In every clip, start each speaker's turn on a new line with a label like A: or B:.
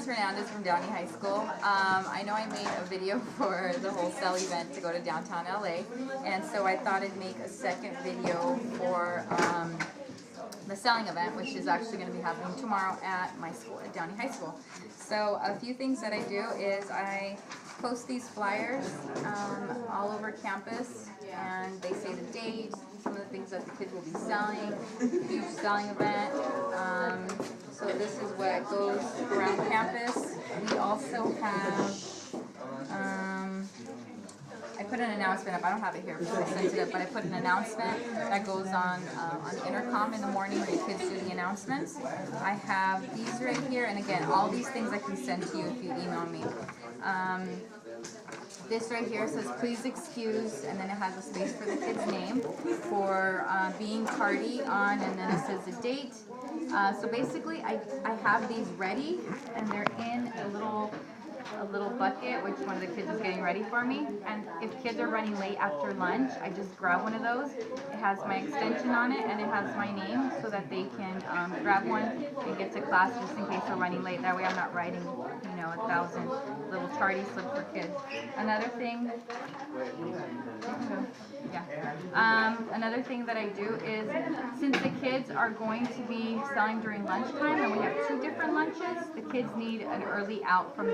A: Hernandez from Downey High School. I know I made a video for the whole sell event to go to downtown LA, and so I thought I'd make a second video for the selling event, which is actually going to be happening tomorrow at my school, at Downey High School. So a few things that I do is I post these flyers all over campus, and they say the date, some of the things that the kids will be selling, huge selling event. So this is what goes around campus. We also have, I put an announcement up. I don't have it here because I sent it up, but I put an announcement that goes on the intercom in the morning when the kids do the announcements. I have these right here, and again, all these things I can send to you if you email me. This right here says, please excuse, and then it has a space for the kid's name for being tardy on, and then it says the date. So basically, I have these ready, and they're in a little bucket, which one of the kids is getting ready for me. And if kids are running late after lunch, I just grab one of those. It has my extension on it, and it has my name, so that they can grab one and get to class just in case they're running late. That way I'm not writing, 1,000 little tardy slips for kids. Another thing, another thing that I do is, since the kids are going to be selling during lunchtime, and we have 2 different lunches, the kids need an early out from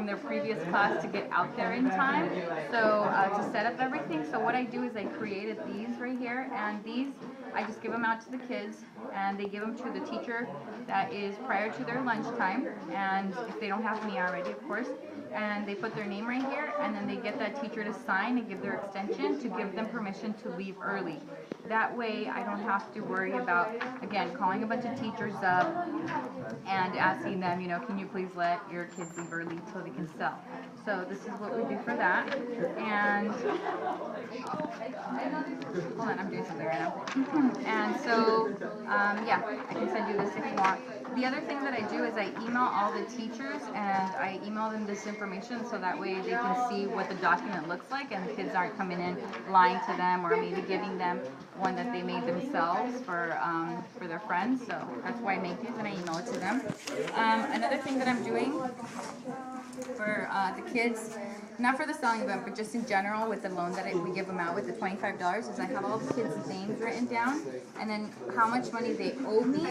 A: their previous class to get out there in time. So to set up everything, so what I do is I created these right here, and these I just give them out to the kids, and they give them to the teacher that is prior to their lunchtime, and if they don't have me already, of course, and they put their name right here, and then they get that teacher to sign and give their extension to give them permission to leave early. That way I don't have to worry about, again, calling a bunch of teachers up and asking them, can you please let your kids leave early so they can sell. So this is what we do for that. And hold on, I'm doing something right now. And so, yeah, I can send you this if you want. The other thing that I do is I email all the teachers, and I email them this information so that way they can see what the document looks like, and the kids aren't coming in lying to them or maybe giving them one that they made themselves for their friends. So that's why I make these, and I email it to them. Another thing that I'm doing for the kids, not for the selling event, but just in general with the loan that we give them out with the $25, is I have all the kids' names written down, and then how much money they owe me,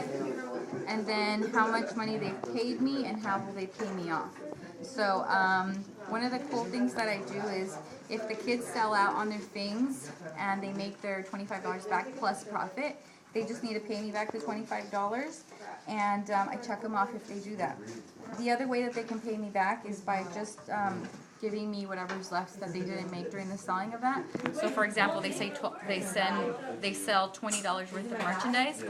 A: and then how much money they've paid me, and how will they pay me off. So one of the cool things that I do is, if the kids sell out on their things and they make their $25 back plus profit, they just need to pay me back the $25, and I check them off if they do that. The other way that they can pay me back is by just giving me whatever's left that they didn't make during the selling event. So for example, they say they sell $20 worth of merchandise,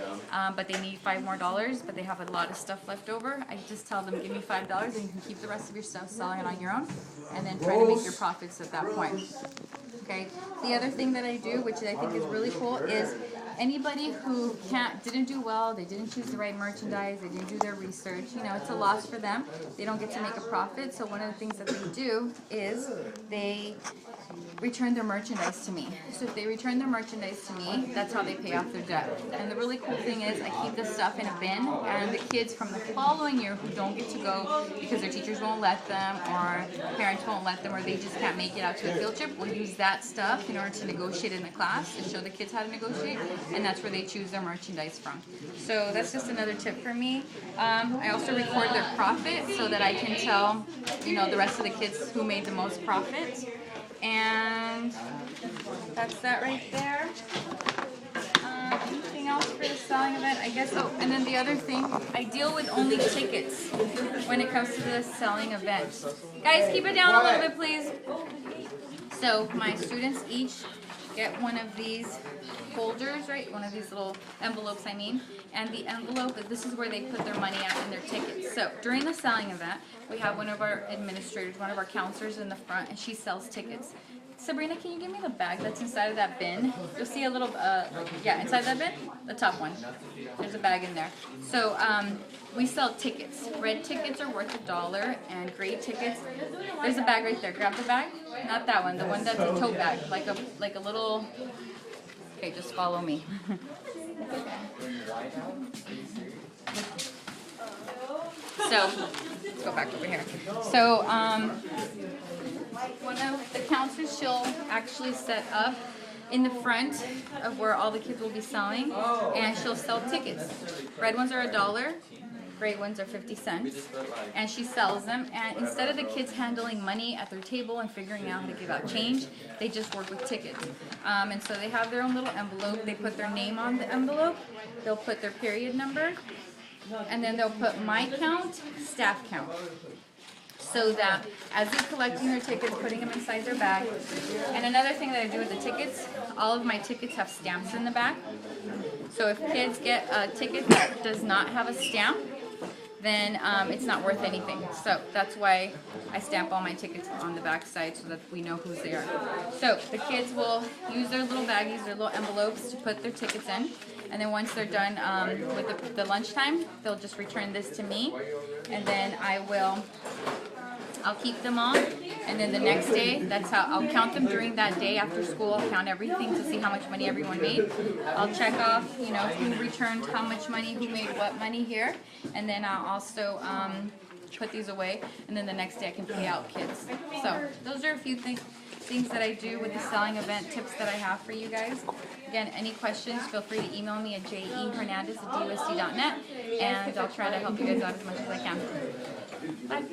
A: but they need $5 more, but they have a lot of stuff left over. I just tell them, give me $5 and you can keep the rest of your stuff selling it on your own, and then try to make your profits at that point. Okay. The other thing that I do, which I think is really cool, is anybody who didn't do well, they didn't choose the right merchandise, they didn't do their research, it's a loss for them. They don't get to make a profit. So one of the things that they do is they return their merchandise to me. So if they return their merchandise to me, that's how they pay off their debt. And the really cool thing is I keep this stuff in a bin, and the kids from the following year who don't get to go because their teachers won't let them, or parents won't let them, or they just can't make it out to a field trip, will use that stuff in order to negotiate in the class, to show the kids how to negotiate, and that's where they choose their merchandise from. So that's just another tip for me. I also record their profit so that I can tell, the rest of the kids who made the most profit. And that's that right there. Anything else for the selling event? I guess so. And then the other thing, I deal with only tickets when it comes to the selling event. Guys, keep it down a little bit, please. So my students each get one of these folders, right? One of these little envelopes, and the envelope, this is where they put their money at and their tickets. So during the selling event, we have one of our administrators, one of our counselors in the front, and she sells tickets. Sabrina, can you give me the bag that's inside of that bin? You'll see a little, inside that bin, the top one. There's a bag in there. So we sell tickets. Red tickets are worth $1, and gray tickets, there's a bag right there. Grab the bag. Not that one, the one that's a tote bag, like a little, okay, just follow me. So go back over here. So one of the counters she'll actually set up in the front of where all the kids will be selling, and she'll sell tickets. Red ones are $1, gray ones are 50 cents, and she sells them. And instead of the kids handling money at their table and figuring out how to give out change, they just work with tickets. And so they have their own little envelope. They put their name on the envelope, they'll put their period number, and then they'll put my count, staff count. So that as they're collecting their tickets, putting them inside their bag. And another thing that I do with the tickets, all of my tickets have stamps in the back. So if kids get a ticket that does not have a stamp, then it's not worth anything. So that's why I stamp all my tickets on the back side so that we know whose they are. So the kids will use their little baggies, their little envelopes to put their tickets in. And then once they're done with the lunchtime, they'll just return this to me. And then I'll keep them all, and then the next day, that's how I'll count them during that day after school. I'll count everything to see how much money everyone made. I'll check off, you know, who returned how much money, who made what money here, and then I'll also put these away, and then the next day I can pay out kids. So those are a few things that I do with the selling event, tips that I have for you guys. Again, any questions, feel free to email me at jehernandez@dusd.net, and I'll try to help you guys out as much as I can. Bye.